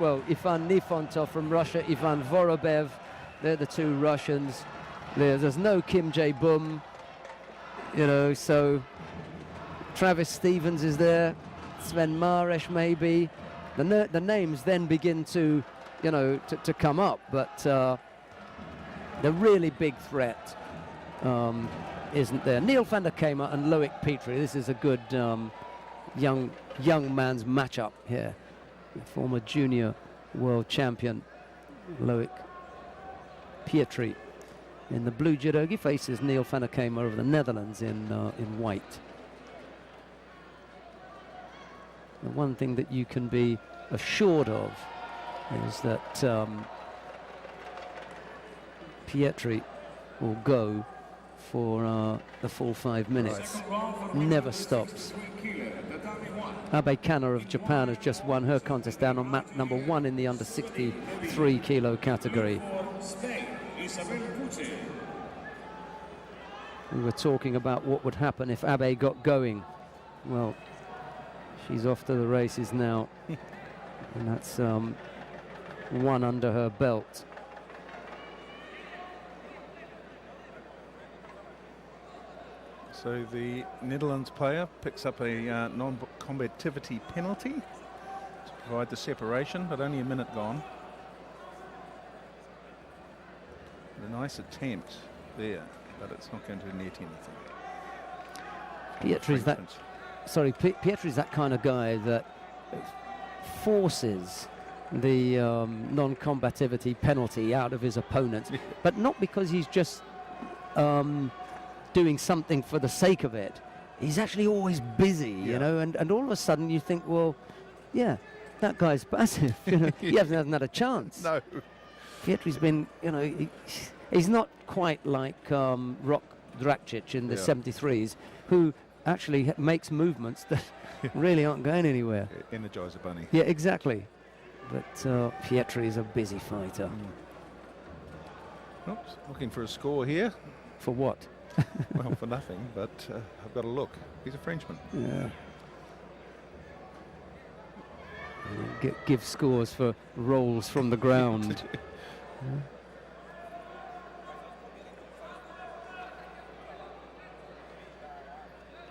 well, Ivan Nifontov from Russia, Ivan Vorobev, they're the two Russians. There's no Kim Jae-bum, you know, so Travis Stevens is there, Sven Maresh maybe. The names then begin to, you know, to come up, but the really big threat isn't there. Neal van der Kamer and Loic Pietri. This is a good young man's matchup here. The former junior world champion Loic Pietri in the blue judogi faces Neal van der Kamer of the Netherlands in white. The one thing that you can be assured of is that Pietri will go for the full 5 minutes. Never stops. Abe Kanna of Japan has just won her contest down on mat number 1 in the under 63 kilo category. We were talking about what would happen if Abe got going. Well, she's off to the races now. And that's one under her belt. So the Netherlands player picks up a non-combativity penalty to provide the separation, but only a minute gone. A nice attempt there, but it's not going to net anything. Pietri's Pietri's that kind of guy that forces the non-combativity penalty out of his opponents, but not because he's just doing something for the sake of it. He's actually always busy, you know, and all of a sudden you think, well, yeah, that guy's passive. You know, he hasn't had a chance. No. Pietri's been, you know, he's not quite like Rok Dracic in the 73s, who actually makes movements that really aren't going anywhere. Energizer bunny. Yeah, exactly. But Pietri is a busy fighter. Oops, looking for a score here. For what? Well, for nothing, but I've got to look. He's a Frenchman. Yeah. Give scores for rolls from the ground.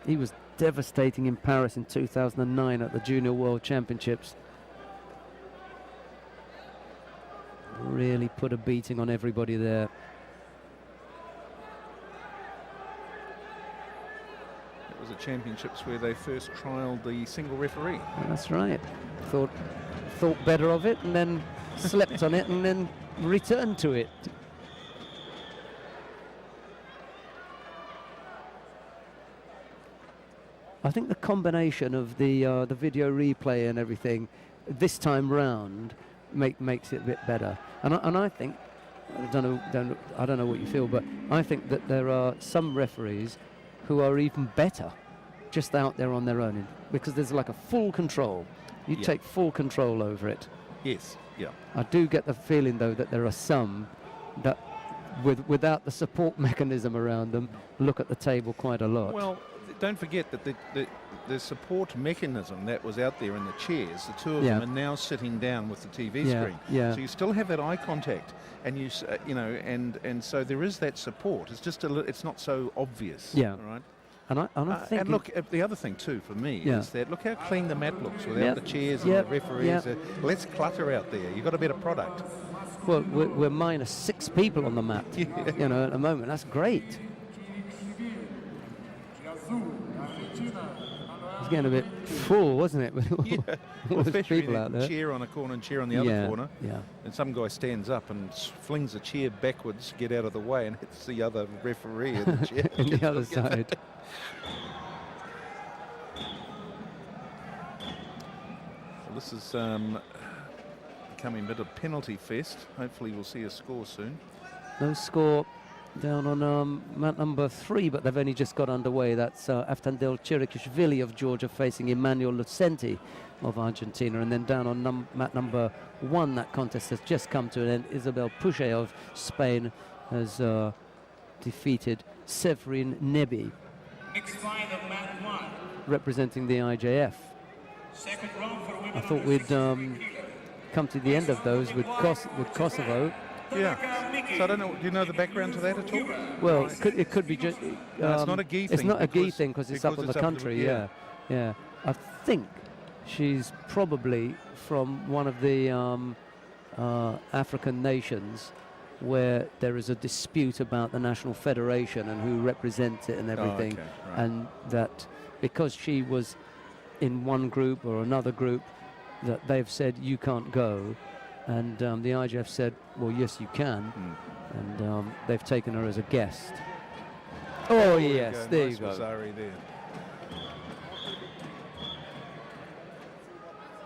He was devastating in Paris in 2009 at the Junior World Championships. Really put a beating on everybody there. It was the championships where they first trialled the single referee. That's right. Thought better of it and then slept on it and then returned to it. I think the combination of the video replay and everything this time round makes it a bit better. And I think, I don't know what you feel, but I think that there are some referees who are even better just out there on their own, because there's like a full control. You take full control over it. Yes, yeah. I do get the feeling though that there are some that without the support mechanism around them look at the table quite a lot. Well, don't forget that the support mechanism that was out there in the chairs, the two of them are now sitting down with the TV screen. Yeah. So you still have that eye contact, and you know, and so there is that support. It's just it's not so obvious. Yeah. All right. And I think. And look, the other thing too for me is that look how clean the mat looks without the chairs and the referees. Less clutter out there. You've got a better product. Well, we're minus 6 people on the mat. You know, at the moment, that's great. It's getting a bit full, wasn't it? With all those people out there. Chair on a corner and chair on the other corner. Yeah. And some guy stands up and flings the chair backwards, get out of the way, and hits the other referee in the chair. On the other side. Well, this is becoming a bit of penalty fest. Hopefully we'll see a score soon. No score down on mat number 3, but they've only just got underway. That's Aftandil Chirikishvili of Georgia facing Emmanuel Lucenti of Argentina. And then down on mat number 1, that contest has just come to an end. Isabel Puche of Spain has defeated Severin Nebi, representing the IJF. I thought we'd come to the end of those with Kosovo. Yeah. So I don't know. Do you know the background to that at all? Well, it could be just. No, it's not a gi thing. It's not a gi thing because it's up in the country. Yeah. Yeah. I think she's probably from one of the African nations where there is a dispute about the national federation and who represents it and everything, okay, right. and that because she was in one group or another group, that they've said you can't go, and the IJF said, well, yes, you can, and they've taken her as a guest. Oh, yes, there you go. There.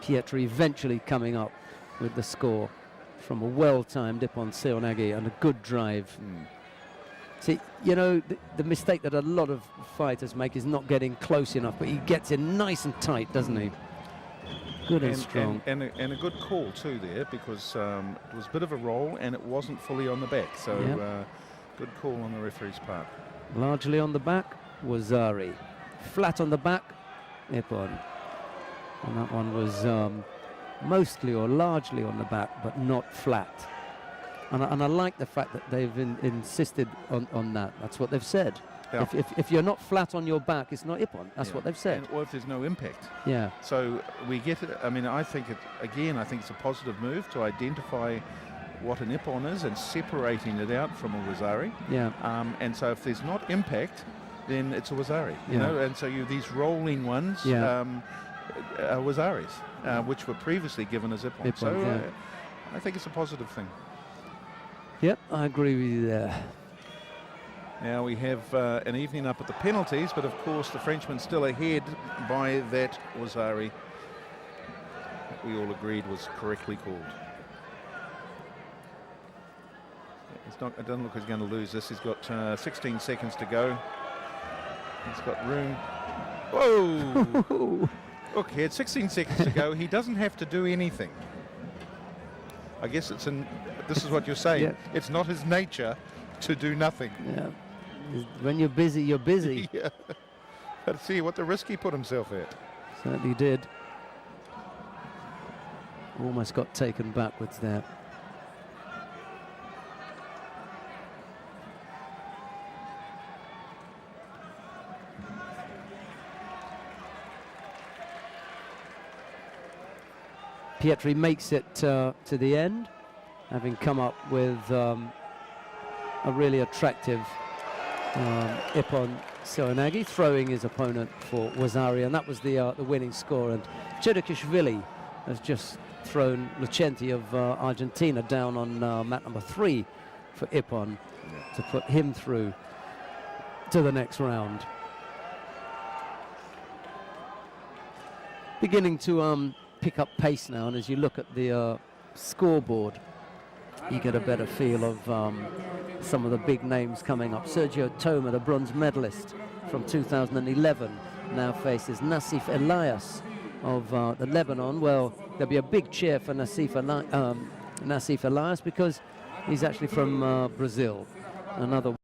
Pietri eventually coming up with the score from a well-timed Ippon Seoinage and a good drive. See, you know, the mistake that a lot of fighters make is not getting close enough, but he gets in nice and tight, doesn't he? Good and strong. And a good call too there, because it was a bit of a roll and it wasn't fully on the back. So good call on the referee's part. Largely on the back was Zari. Flat on the back, Ippon. And that one was mostly or largely on the back, but not flat. And I like the fact that they've insisted on that. That's what they've said. Yeah. If you're not flat on your back, it's not Ippon. That's what they've said. Or if there's no impact. Yeah. So we get it. I mean, I think I think it's a positive move to identify what an Ippon is and separating it out from a Wazari. Yeah. And so if there's not impact, then it's a Wazari. You know. And so these rolling ones. Wazaris, which were previously given as Ippon. So I think it's a positive thing. Yep, I agree with you there. Now we have an evening up at the penalties, but of course the Frenchman still ahead by that Wazari that we all agreed was correctly called. It doesn't look like he's going to lose this. He's got 16 seconds to go. He's got room. Whoa! Look, he had 16 seconds to go. He doesn't have to do anything. I guess this is what you're saying. It's not his nature to do nothing. Yeah. When you're busy, you're busy. Yeah. But see what the risk he put himself at. Certainly did. Almost got taken backwards there. Pietri makes it to the end, having come up with a really attractive Ippon Seoinage, throwing his opponent for Wazari, and that was the winning score. And Chedikishvili has just thrown Lucenti of Argentina down on mat number 3 for Ippon to put him through to the next round. Beginning to pick up pace now, and as you look at the scoreboard, you get a better feel of some of the big names coming up. Sergio Toma, the bronze medalist from 2011, now faces Nassif Elias of the Lebanon. Well, there'll be a big cheer for Nassif Elias because he's actually from Brazil. Another